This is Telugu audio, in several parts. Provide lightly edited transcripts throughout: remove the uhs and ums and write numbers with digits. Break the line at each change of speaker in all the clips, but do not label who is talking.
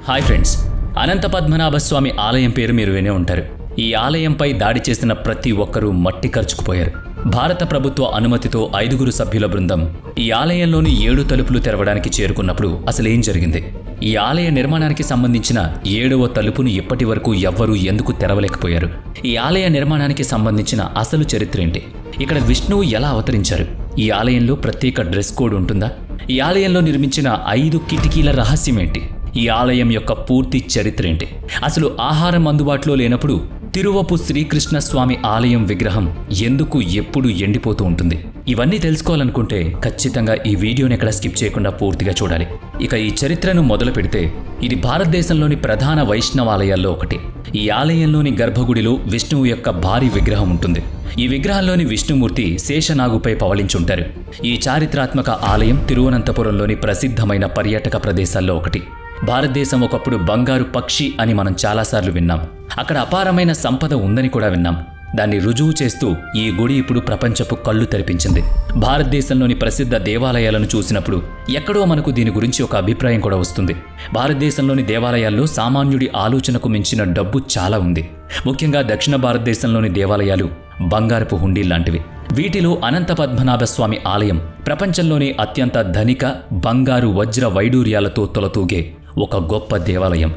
హాయ్ ఫ్రెండ్స్, అనంత పద్మనాభ స్వామి ఆలయం పేరు మీరు వినే ఉంటారు. ఈ ఆలయంపై దాడి చేసిన ప్రతి ఒక్కరూ మట్టి కరుచుకుపోయారు. భారత ప్రభుత్వ అనుమతితో 5 సభ్యుల బృందం ఈ ఆలయంలోని 7 తలుపులు తెరవడానికి చేరుకున్నప్పుడు అసలేం జరిగింది? ఈ ఆలయ నిర్మాణానికి సంబంధించిన 7వ తలుపును ఇప్పటి వరకు ఎవ్వరూ ఎందుకు తెరవలేకపోయారు? ఈ ఆలయ నిర్మాణానికి సంబంధించిన అసలు చరిత్ర ఏంటి? ఇక్కడ విష్ణువు ఎలా అవతరించారు? ఈ ఆలయంలో ప్రత్యేక డ్రెస్ కోడ్ ఉంటుందా? ఈ ఆలయంలో నిర్మించిన 5 కిటికీల రహస్యం ఏంటి? ఈ ఆలయం యొక్క పూర్తి చరిత్ర ఏంటి? అసలు ఆహారం అందుబాటులో లేనప్పుడు తిరువపు శ్రీకృష్ణ స్వామి ఆలయం విగ్రహం ఎందుకు ఎప్పుడు ఎండిపోతూ ఉంటుంది? ఇవన్నీ తెలుసుకోవాలనుకుంటే ఖచ్చితంగా ఈ వీడియోని ఎక్కడ స్కిప్ చేయకుండా పూర్తిగా చూడాలి. ఇక ఈ చరిత్రను మొదలు పెడితే ఇది భారతదేశంలోని ప్రధాన వైష్ణవాలయాల్లో ఒకటి. ఈ ఆలయంలోని గర్భగుడిలో విష్ణువు యొక్క భారీ విగ్రహం ఉంటుంది. ఈ విగ్రహంలోని విష్ణుమూర్తి శేషనాగుపై పవళించుంటారు. ఈ చారిత్రాత్మక ఆలయం తిరువనంతపురంలోని ప్రసిద్ధమైన పర్యాటక ప్రదేశాల్లో ఒకటి. భారతదేశం ఒకప్పుడు బంగారు పక్షి అని మనం చాలాసార్లు విన్నాం. అక్కడ అపారమైన సంపద ఉందని కూడా విన్నాం. దాన్ని రుజువు చేస్తూ ఈ గుడి ఇప్పుడు ప్రపంచపు కళ్ళు తెరిపించింది. భారతదేశంలోని ప్రసిద్ధ దేవాలయాలను చూసినప్పుడు ఎక్కడో మనకు దీని గురించి ఒక అభిప్రాయం కూడా వస్తుంది. భారతదేశంలోని దేవాలయాల్లో సామాన్యుడి ఆలోచనకు మించిన డబ్బు చాలా ఉంది. ముఖ్యంగా దక్షిణ భారతదేశంలోని దేవాలయాలు బంగారపు హుండీ లాంటివి. వీటిలో అనంత పద్మనాభ స్వామి ఆలయం ప్రపంచంలోనే అత్యంత ధనిక బంగారు వజ్ర వైడూర్యాలతో తొలతూగే ఒక గొప్ప దేవాలయం.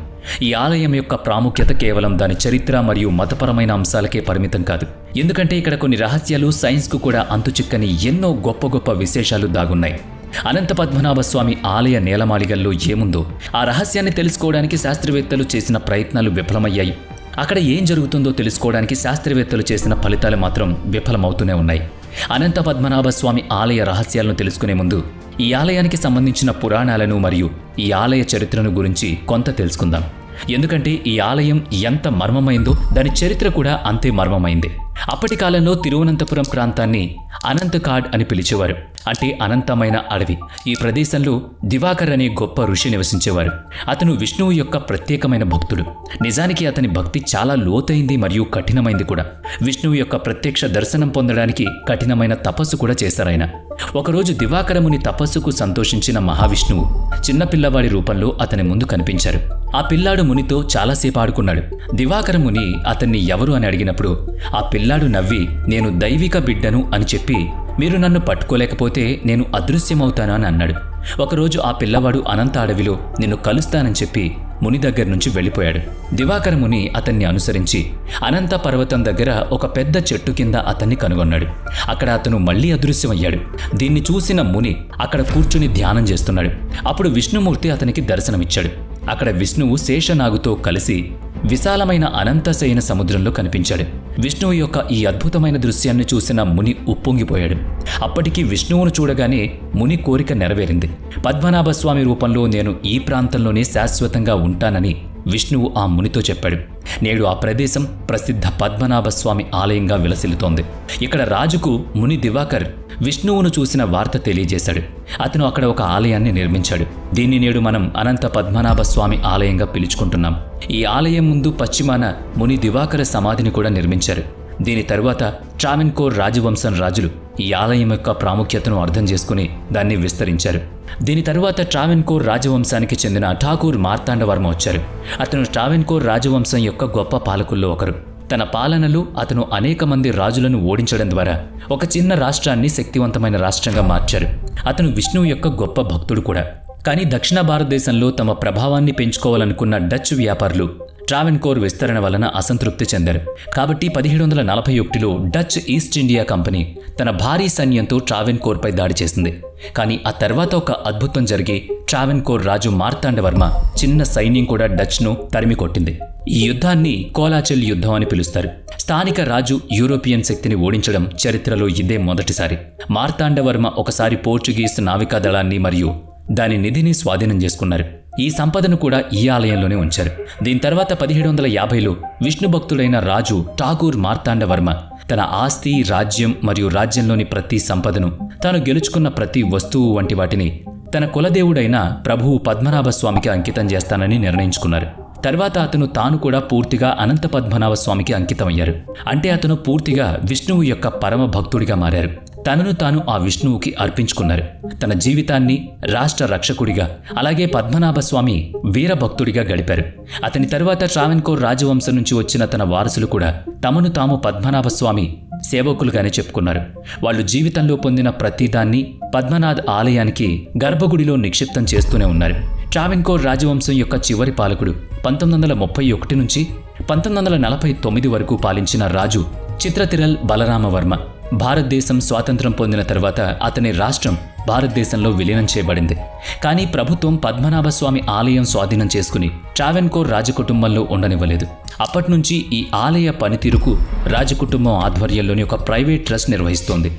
ఈ ఆలయం యొక్క ప్రాముఖ్యత కేవలం దాని చరిత్ర మరియు మతపరమైన అంశాలకే పరిమితం కాదు. ఎందుకంటే ఇక్కడ కొన్ని రహస్యాలు, సైన్స్కు కూడా అంతుచిక్కని ఎన్నో గొప్ప గొప్ప విశేషాలు దాగున్నాయి. అనంత పద్మనాభ స్వామి ఆలయ నేలమాళిగల్లో ఏముందో ఆ రహస్యాన్ని తెలుసుకోవడానికి శాస్త్రవేత్తలు చేసిన ప్రయత్నాలు విఫలమయ్యాయి. అక్కడ ఏం జరుగుతుందో తెలుసుకోవడానికి శాస్త్రవేత్తలు చేసిన ఫలితాలు మాత్రం విఫలమవుతూనే ఉన్నాయి. అనంత పద్మనాభ స్వామి ఆలయ రహస్యాలను తెలుసుకునే ముందు ఈ ఆలయానికి సంబంధించిన పురాణాలను మరియు ఈ ఆలయ చరిత్రను గురించి కొంత తెలుసుకుందాం. ఎందుకంటే ఈ ఆలయం ఎంత మర్మమైందో దాని చరిత్ర కూడా అంతే మర్మమైంది. అప్పటి కాలంలో తిరువనంతపురం ప్రాంతాన్ని అనంతకాడ్ అని పిలిచేవారు. అంటే అనంతమైన అడవి. ఈ ప్రదేశంలో దివాకర్ అనే గొప్ప ఋషి నివసించేవారు. అతను విష్ణువు యొక్క ప్రత్యేకమైన భక్తుడు. నిజానికి అతని భక్తి చాలా లోతైంది మరియు కఠినమైంది కూడా. విష్ణువు యొక్క ప్రత్యక్ష దర్శనం పొందడానికి కఠినమైన తపస్సు కూడా చేశారాయన. ఒకరోజు దివాకరముని తపస్సుకు సంతోషించిన మహావిష్ణువు చిన్నపిల్లవాడి రూపంలో అతని ముందు కనిపించారు. ఆ పిల్లాడు మునితో చాలాసేపు ఆడుకున్నాడు. దివాకరముని అతన్ని ఎవరు అని అడిగినప్పుడు ఆ పిల్లాడు నవ్వి, నేను దైవిక బిడ్డను అని చెప్పి, మీరు నన్ను పట్టుకోలేకపోతే నేను అదృశ్యమవుతాను అని అన్నాడు. ఒకరోజు ఆ పిల్లవాడు అనంత అడవిలో నిన్ను కలుస్తానని చెప్పి ముని దగ్గర నుంచి వెళ్ళిపోయాడు. దివాకర ముని అతన్ని అనుసరించి అనంత పర్వతం దగ్గర ఒక పెద్ద చెట్టు కింద అతన్ని కనుగొన్నాడు. అక్కడ అతను మళ్లీ అదృశ్యమయ్యాడు. దీన్ని చూసిన ముని అక్కడ కూర్చుని ధ్యానం చేస్తున్నాడు. అప్పుడు విష్ణుమూర్తి అతనికి దర్శనమిచ్చాడు. అక్కడ విష్ణువు శేషనాగుతో కలిసి విశాలమైన అనంతశయన సముద్రంలో కనిపించాడు. విష్ణువు యొక్క ఈ అద్భుతమైన దృశ్యాన్ని చూసిన ముని ఉప్పొంగిపోయాడు. అప్పటికి విష్ణువును చూడగానే ముని కోరిక నెరవేరింది. పద్మనాభ స్వామి రూపంలో నేను ఈ ప్రాంతంలోనే శాశ్వతంగా ఉంటానని విష్ణువు ఆ మునితో చెప్పాడు. నేడు ఆ ప్రదేశం ప్రసిద్ధ పద్మనాభ స్వామి ఆలయంగా విలసిల్లుతోంది. ఇక్కడ రాజుకు ముని దివాకర్ విష్ణువును చూసిన వార్త తెలియజేశాడు. అతను అక్కడ ఒక ఆలయాన్ని నిర్మించాడు. దీన్ని నేడు మనం అనంత పద్మనాభ స్వామి ఆలయంగా పిలుచుకుంటున్నాం. ఈ ఆలయం ముందు పశ్చిమాన ముని దివాకర సమాధిని కూడా నిర్మించారు. దీని తరువాత ట్రావెన్కోర్ రాజవంశం రాజులు ఈ ఆలయం యొక్క ప్రాముఖ్యతను అర్థం చేసుకుని దాన్ని విస్తరించారు. దీని తరువాత ట్రావెన్కోర్ రాజవంశానికి చెందిన ఠాకూర్ మార్తాండవర్మ వచ్చారు. అతను ట్రావెన్కోర్ రాజవంశం యొక్క గొప్ప పాలకుల్లో ఒకరు. తన పాలనలో అతను అనేక మంది రాజులను ఓడించడం ద్వారా ఒక చిన్న రాష్ట్రాన్ని శక్తివంతమైన రాష్ట్రంగా మార్చారు. అతను విష్ణువు యొక్క గొప్ప భక్తుడు కూడా. కానీ దక్షిణ భారతదేశంలో తమ ప్రభావాన్ని పెంచుకోవాలనుకున్న డచ్ వ్యాపారులు ట్రావెన్కోర్ విస్తరణ వలన అసంతృప్తి చెందారు. కాబట్టి 1741లో డచ్ ఈస్ట్ ఇండియా కంపెనీ తన భారీ సైన్యంతో ట్రావెన్కోర్పై దాడి చేసింది. కానీ ఆ తర్వాత ఒక అద్భుతం జరిగి ట్రావెన్కోర్ రాజు మార్తాండవర్మ చిన్న సైన్యం కూడా డచ్ను తరిమి కొట్టింది. ఈ యుద్ధాన్ని కోలాచెల్ యుద్ధం అని పిలుస్తారు. స్థానిక రాజు యూరోపియన్ శక్తిని ఓడించడం చరిత్రలో ఇదే మొదటిసారి. మార్తాండవర్మ ఒకసారి పోర్చుగీస్ నావికా దళాన్ని మరియు దాని నిధిని స్వాధీనం చేసుకున్నారు. ఈ సంపదను కూడా ఈ ఆలయంలోనే ఉంచారు. దీని తర్వాత 1750లో విష్ణు భక్తుడైన రాజు ఠాకూర్ మార్తాండవర్మ తన ఆస్తి, రాజ్యం మరియు రాజ్యంలోని ప్రతి సంపదను, తాను గెలుచుకున్న ప్రతి వస్తువు వంటి వాటిని తన కులదేవుడైన ప్రభువు పద్మనాభ స్వామికి అంకితం చేస్తానని నిర్ణయించుకున్నారు. తర్వాత అతను తాను కూడా పూర్తిగా అనంత పద్మనాభ స్వామికి అంకితమయ్యారు. అంటే అతను పూర్తిగా విష్ణువు యొక్క పరమ భక్తుడిగా మారారు. తనను తాను ఆ విష్ణువుకి అర్పించుకున్నారు. తన జీవితాన్ని రాష్ట్ర రక్షకుడిగా, అలాగే పద్మనాభస్వామి వీరభక్తుడిగా గడిపారు. అతని తరువాత ట్రావెన్కోర్ రాజవంశం నుంచి వచ్చిన తన వారసులు కూడా తమను తాము పద్మనాభస్వామి సేవకులుగానే చెప్పుకున్నారు. వాళ్ళు జీవితంలో పొందిన ప్రతిదాన్ని పద్మనాథ్ ఆలయానికి గర్భగుడిలో నిక్షిప్తం చేస్తూనే ఉన్నారు. ట్రావెన్కోర్ రాజవంశం యొక్క చివరి పాలకుడు 1931 నుంచి 1949 వరకు పాలించిన రాజు చిత్రతిరల్ బలరామవర్మ. భారతదేశం స్వాతంత్రం పొందిన తర్వాత అతని రాష్ట్రం భారతదేశంలో విలీనం చేయబడింది. కానీ ప్రభుత్వం పద్మనాభస్వామి ఆలయం స్వాధీనం చేసుకుని ట్రావెన్కోర్ రాజకుటుంబంలో ఉండనివ్వలేదు. అప్పట్నుంచి ఈ ఆలయ పనితీరుకు రాజకుటుంబం ఆధ్వర్యంలోని ఒక ప్రైవేట్ ట్రస్ట్ నిర్వహిస్తోంది.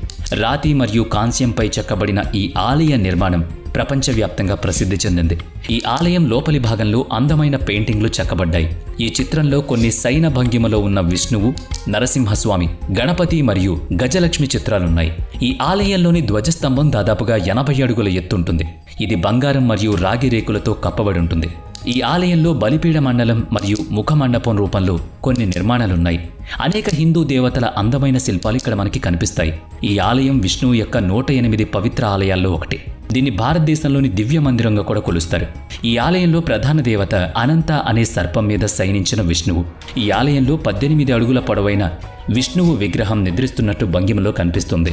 రాతి మరియు కాంస్యంపై చెక్కబడిన ఈ ఆలయ నిర్మాణం ప్రపంచవ్యాప్తంగా ప్రసిద్ధి చెందింది. ఈ ఆలయం లోపలి భాగంలో అందమైన పెయింటింగ్లు చెక్కబడ్డాయి. ఈ చిత్రంలో కొన్ని సైన భంగిమలో ఉన్న విష్ణువు, నరసింహస్వామి, గణపతి మరియు గజలక్ష్మి చిత్రాలున్నాయి. ఈ ఆలయంలోని ధ్వజస్తంభం దాదాపుగా 80 అడుగుల ఎత్తుంటుంది. ఇది బంగారం మరియు రాగి రేకులతో కప్పబడి ఉంటుంది. ఈ ఆలయంలో బలిపీడ మండలం మరియు ముఖమండపం రూపంలో కొన్ని నిర్మాణాలున్నాయి. అనేక హిందూ దేవతల అందమైన శిల్పాలు ఇక్కడ మనకి కనిపిస్తాయి. ఈ ఆలయం విష్ణువు యొక్క 108 పవిత్ర ఆలయాల్లో ఒకటి. దీన్ని భారతదేశంలోని దివ్య మందిరంగా కూడా కొలుస్తారు. ఈ ఆలయంలో ప్రధాన దేవత అనంత అనే సర్పం మీద శయనించిన విష్ణువు. ఈ ఆలయంలో 18 అడుగుల పొడవైన విష్ణువు విగ్రహం నిద్రిస్తున్నట్టు భంగిమలో కనిపిస్తుంది.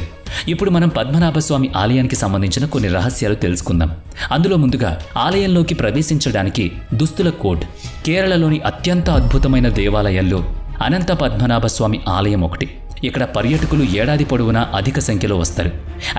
ఇప్పుడు మనం పద్మనాభస్వామి ఆలయానికి సంబంధించిన కొన్ని రహస్యాలు తెలుసుకుందాం. అందులో ముందుగా ఆలయంలోకి ప్రవేశించడానికి దుస్తుల కోడ్. కేరళలోని అత్యంత అద్భుతమైన దేవాలయాల్లో అనంత పద్మనాభస్వామి ఆలయం ఒకటి. ఇక్కడ పర్యాటకులు ఏడాది పొడవునా అధిక సంఖ్యలో వస్తారు.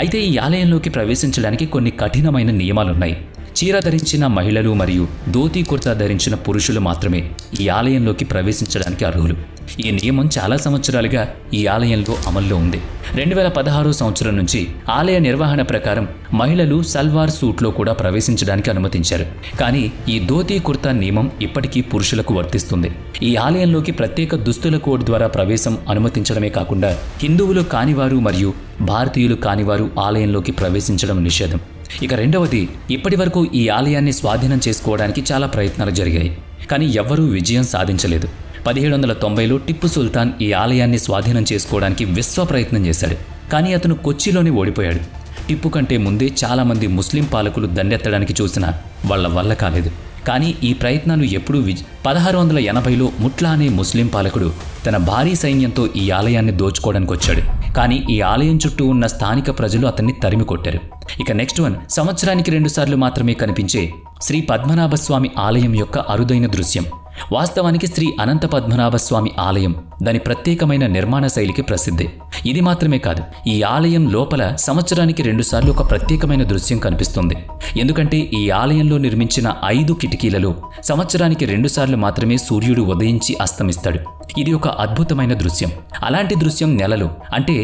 అయితే ఈ ఆలయంలోకి ప్రవేశించడానికి కొన్ని కఠినమైన నియమాలున్నాయి. చీర ధరించిన మహిళలు మరియు ధోతీ కుర్తా ధరించిన పురుషులు మాత్రమే ఈ ఆలయంలోకి ప్రవేశించడానికి అర్హులు. ఈ నియమం చాలా సంవత్సరాలుగా ఈ ఆలయంలో అమల్లో ఉంది. 2016 సంవత్సరం నుంచి ఆలయ నిర్వహణ ప్రకారం మహిళలు సల్వార్ సూట్లో కూడా ప్రవేశించడానికి అనుమతించారు. కానీ ఈ ధోతీ కుర్తా నియమం ఇప్పటికీ పురుషులకు వర్తిస్తుంది. ఈ ఆలయంలోకి ప్రత్యేక దుస్తుల కోడ్ ద్వారా ప్రవేశం అనుమతించడమే కాకుండా హిందువులు కానివారు మరియు భారతీయులు కానివారు ఆలయంలోకి ప్రవేశించడం నిషేధం. ఇక రెండవది, ఇప్పటి వరకు ఈ ఆలయాన్ని స్వాధీనం చేసుకోవడానికి చాలా ప్రయత్నాలు జరిగాయి. కానీ ఎవ్వరూ విజయం సాధించలేదు. 1790లో టిప్పు సుల్తాన్ ఈ ఆలయాన్ని స్వాధీనం చేసుకోవడానికి విశ్వ ప్రయత్నం చేశాడు. కానీ అతను కొచ్చిలోనే ఓడిపోయాడు. టిప్పు కంటే ముందే చాలామంది ముస్లిం పాలకులు దండెత్తడానికి చూసినా వాళ్ళ వల్ల కాలేదు. కానీ ఈ ప్రయత్నాలు ఎప్పుడూ 1680లో ముట్లా అనే ముస్లిం పాలకుడు తన భారీ సైన్యంతో ఈ ఆలయాన్ని దోచుకోవడానికి వచ్చాడు. కానీ ఈ ఆలయం చుట్టూ ఉన్న స్థానిక ప్రజలు అతన్ని తరిమి కొట్టారు. ఇక నెక్స్ట్ వన్, సంవత్సరానికి 2 సార్లు మాత్రమే కనిపించే శ్రీ పద్మనాభస్వామి ఆలయం యొక్క అరుదైన దృశ్యం. వాస్తవానికి శ్రీ అనంత పద్మనాభస్వామి ఆలయం దాని ప్రత్యేకమైన నిర్మాణ శైలికి ప్రసిద్ధి. ఇది మాత్రమే కాదు, ఈ ఆలయం లోపల సంవత్సరానికి 2 సార్లు ఒక ప్రత్యేకమైన దృశ్యం కనిపిస్తుంది. ఎందుకంటే ఈ ఆలయంలో నిర్మించిన 5 కిటికీలలో సంవత్సరానికి 2 సార్లు మాత్రమే సూర్యుడు ఉదయించి అస్తమిస్తాడు. ఇది ఒక అద్భుతమైన దృశ్యం. అలాంటి దృశ్యం నెలలు అంటే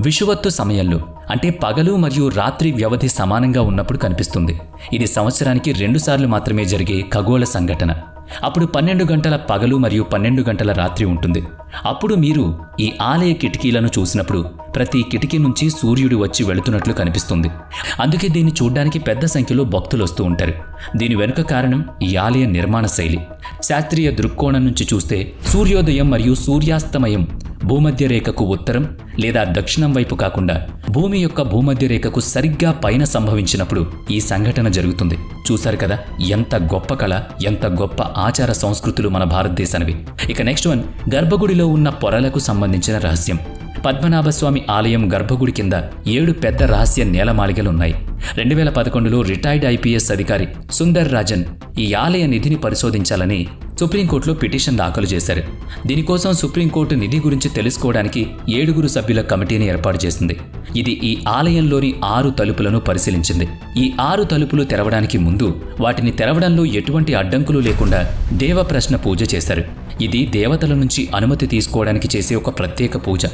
విషువత్తు సమయంలో, అంటే పగలు మరియు రాత్రి వ్యవధి సమానంగా ఉన్నప్పుడు కనిపిస్తుంది. ఇది సంవత్సరానికి 2 సార్లు మాత్రమే జరిగే ఖగోళ సంఘటన. అప్పుడు 12 గంటల పగలు మరియు 12 గంటల రాత్రి ఉంటుంది. అప్పుడు మీరు ఈ ఆలయ కిటికీలను చూసినప్పుడు ప్రతి కిటికీ నుంచి సూర్యుడు వచ్చి వెళుతున్నట్లు కనిపిస్తుంది. అందుకే దీన్ని చూడ్డానికి పెద్ద సంఖ్యలో భక్తులు వస్తూ ఉంటారు. దీని వెనుక కారణం ఈ ఆలయ నిర్మాణ శైలి. శాస్త్రీయ దృక్కోణం నుంచి చూస్తే సూర్యోదయం మరియు సూర్యాస్తమయం భూమధ్య రేఖకు ఉత్తరం లేదా దక్షిణం వైపు కాకుండా భూమి యొక్క భూమధ్య రేఖకు సరిగ్గా పైన సంభవించినప్పుడు ఈ సంఘటన జరుగుతుంది. చూశారు కదా, ఎంత గొప్ప కళ, ఎంత గొప్ప ఆచార సంస్కృతులు మన భారతదేశానివి. ఇక నెక్స్ట్ వన్, గర్భగుడిలో ఉన్న పొరలకు సంబంధించిన రహస్యం. పద్మనాభస్వామి ఆలయం గర్భగుడి కింద 7 పెద్ద రహస్య నేలమాళిగలున్నాయి. 2011లో రిటైర్డ్ ఐపీఎస్ అధికారి సుందర్ రాజన్ ఈ ఆలయ నిధిని పరిశోధించాలని సుప్రీంకోర్టులో పిటిషన్ దాఖలు చేశారు. దీనికోసం సుప్రీంకోర్టు నిధి గురించి తెలుసుకోవడానికి 7 సభ్యుల కమిటీని ఏర్పాటు చేసింది. ఇది ఈ ఆలయంలోని 6 తలుపులను పరిశీలించింది. ఈ 6 తలుపులు తెరవడానికి ముందు వాటిని తెరవడంలో ఎటువంటి అడ్డంకులు లేకుండా దేవ ప్రశ్న పూజ చేశారు. ఇది దేవతల నుంచి అనుమతి తీసుకోవడానికి చేసే ఒక ప్రత్యేక పూజ.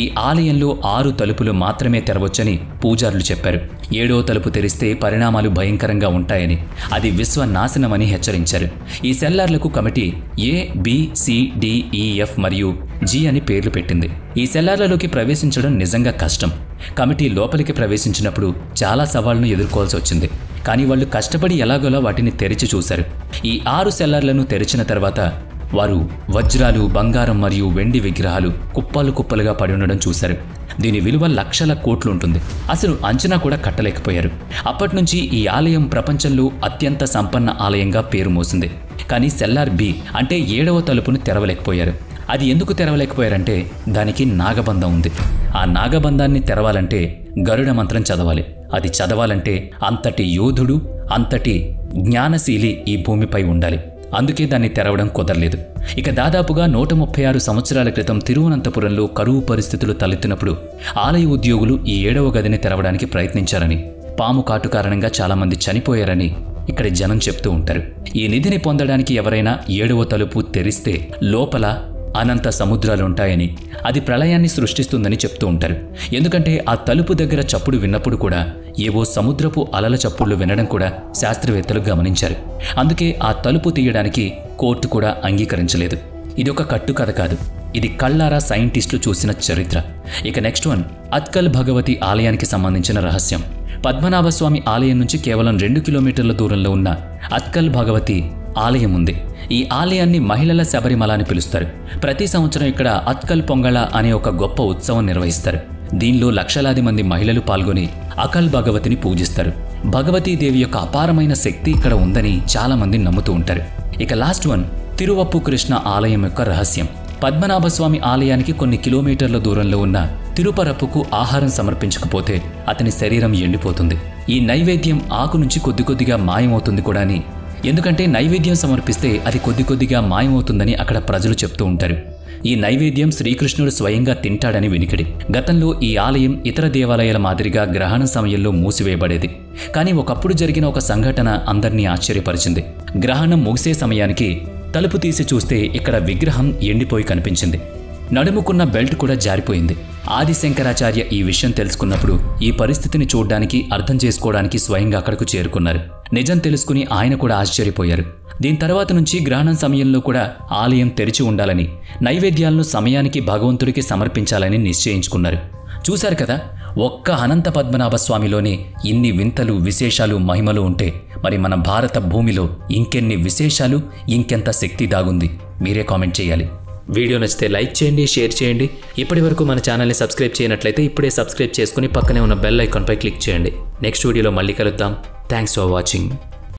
ఈ ఆలయంలో 6 తలుపులు మాత్రమే తెరవచ్చని పూజారులు చెప్పారు. 7వ తలుపు తెరిస్తే పరిణామాలు భయంకరంగా ఉంటాయని, అది విశ్వనాశనమని హెచ్చరించారు. ఈ సెల్లార్లకు committee A, B, C, D, E, F మరియు G అని పేర్లు పెట్టింది. ఈ సెల్లార్లలోకి ప్రవేశించడం నిజంగా కష్టం. కమిటీ లోపలికి ప్రవేశించినప్పుడు చాలా సవాళ్లను ఎదుర్కోవాల్సి వచ్చింది. కానీ వాళ్ళు కష్టపడి ఎలాగోలా వాటిని తెరిచి చూశారు. ఈ 6 సెల్లార్లను తెరిచిన తర్వాత వారు వజ్రాలు, బంగారం మరియు వెండి విగ్రహాలు కుప్పలు కుప్పలుగా పడి ఉండడం చూశారు. దీని విలువ లక్షల కోట్లు ఉంటుంది. అసలు అంచనా కూడా కట్టలేకపోయారు. అప్పటినుంచి ఈ ఆలయం ప్రపంచంలో అత్యంత సంపన్న ఆలయంగా పేరు మోసింది. కానీ సెల్లార్ బి అంటే 7వ తలుపును తెరవలేకపోయారు. అది ఎందుకు తెరవలేకపోయారంటే దానికి నాగబంధం ఉంది. ఆ నాగబంధాన్ని తెరవాలంటే గరుడ మంత్రం చదవాలి. అది చదవాలంటే అంతటి యోధుడు, అంతటి జ్ఞానశీలి ఈ భూమిపై ఉండాలి. అందుకే దాన్ని తెరవడం కుదరలేదు. ఇక దాదాపుగా 136 సంవత్సరాల క్రితం తిరువనంతపురంలో కరువు పరిస్థితులు తలెత్తినప్పుడు ఆలయ ఉద్యోగులు ఈ 7వ గదిని తెరవడానికి ప్రయత్నించారని, పాము కాటు కారణంగా చాలామంది చనిపోయారని ఇక్కడి జనం చెప్తూ ఉంటారు. ఈ నిధిని పొందడానికి ఎవరైనా 7వ తలుపు తెరిస్తే లోపల అనంత సముద్రాలుంటాయని, అది ప్రళయాన్ని సృష్టిస్తుందని చెప్తూ ఉంటారు. ఎందుకంటే ఆ తలుపు దగ్గర చప్పుడు విన్నప్పుడు కూడా ఏవో సముద్రపు అలల చప్పుళ్లు వినడం కూడా శాస్త్రవేత్తలు గమనించారు. అందుకే ఆ తలుపు తీయడానికి కోర్టు కూడా అంగీకరించలేదు. ఇది ఒక కట్టుకథ కాదు, ఇది కళ్ళారా సైంటిస్టులు చూసిన చరిత్ర. ఇక నెక్స్ట్ వన్, అత్కల్ భగవతి ఆలయానికి సంబంధించిన రహస్యం. పద్మనాభస్వామి ఆలయం నుంచి కేవలం 2 కిలోమీటర్ల దూరంలో ఉన్న అత్కల్ భగవతి ఆలయం ఉంది. ఈ ఆలయాన్ని మహిళల శబరిమల అని పిలుస్తారు. ప్రతి సంవత్సరం ఇక్కడ అత్కల్ పొంగళ అనే ఒక గొప్ప ఉత్సవం నిర్వహిస్తారు. దీనిలో లక్షలాది మంది మహిళలు పాల్గొని అకల్ భగవతిని పూజిస్తారు. భగవతీదేవి యొక్క అపారమైన శక్తి ఇక్కడ ఉందని చాలా మంది నమ్ముతూ ఉంటారు. ఇక లాస్ట్ వన్, తిరువప్పు కృష్ణ ఆలయం యొక్క రహస్యం. పద్మనాభస్వామి ఆలయానికి కొన్ని కిలోమీటర్ల దూరంలో ఉన్న తిరుపరప్పుకు ఆహారం సమర్పించకపోతే అతని శరీరం ఎండిపోతుంది. ఈ నైవేద్యం ఆకు నుంచి కొద్దిగా మాయమవుతుంది కూడాని. ఎందుకంటే నైవేద్యం సమర్పిస్తే అది కొద్దిగా మాయమవుతుందని అక్కడ ప్రజలు చెప్తూ ఉంటారు. ఈ నైవేద్యం శ్రీకృష్ణుడు స్వయంగా తింటాడని వినికిడి. గతంలో ఈ ఆలయం ఇతర దేవాలయాల మాదిరిగా గ్రహణం సమయంలో మూసివేయబడేది. కానీ ఒకప్పుడు జరిగిన ఒక సంఘటన అందరినీ ఆశ్చర్యపరిచింది. గ్రహణం ముగిసే సమయానికి తలుపు తీసి చూస్తే ఇక్కడ విగ్రహం ఎండిపోయి కనిపించింది. నడుముకున్న బెల్ట్ కూడా జారిపోయింది. ఆదిశంకరాచార్య ఈ విషయం తెలుసుకున్నప్పుడు ఈ పరిస్థితిని చూడ్డానికి, అర్థం చేసుకోవడానికి స్వయంగా అక్కడకు చేరుకున్నారు. నిజం తెలుసుకుని ఆయన కూడా ఆశ్చర్యపోయారు. దీని తర్వాత నుంచి గ్రహణం సమయంలో కూడా ఆలయం తెరిచి ఉండాలని, నైవేద్యాలను సమయానికి భగవంతుడికి సమర్పించాలని నిశ్చయించుకున్నారు. చూశారు కదా, ఒక్క అనంత పద్మనాభ స్వామిలోనే ఇన్ని వింతలు, విశేషాలు, మహిమలు ఉంటే మరి మన భారత భూమిలో ఇంకెన్ని విశేషాలు, ఇంకెంత శక్తి దాగుంది? మీరే కామెంట్ చేయాలి. వీడియో నచ్చితే లైక్ చేయండి, షేర్ చేయండి. ఇప్పటి వరకు మన ఛానల్ని సబ్స్క్రైబ్ చేయనట్లయితే ఇప్పుడే సబ్స్క్రైబ్ చేసుకుని పక్కనే ఉన్న బెల్ ఐకాన్పై క్లిక్ చేయండి. నెక్స్ట్ వీడియోలో మళ్ళీ కలుద్దాం. Thanks for watching.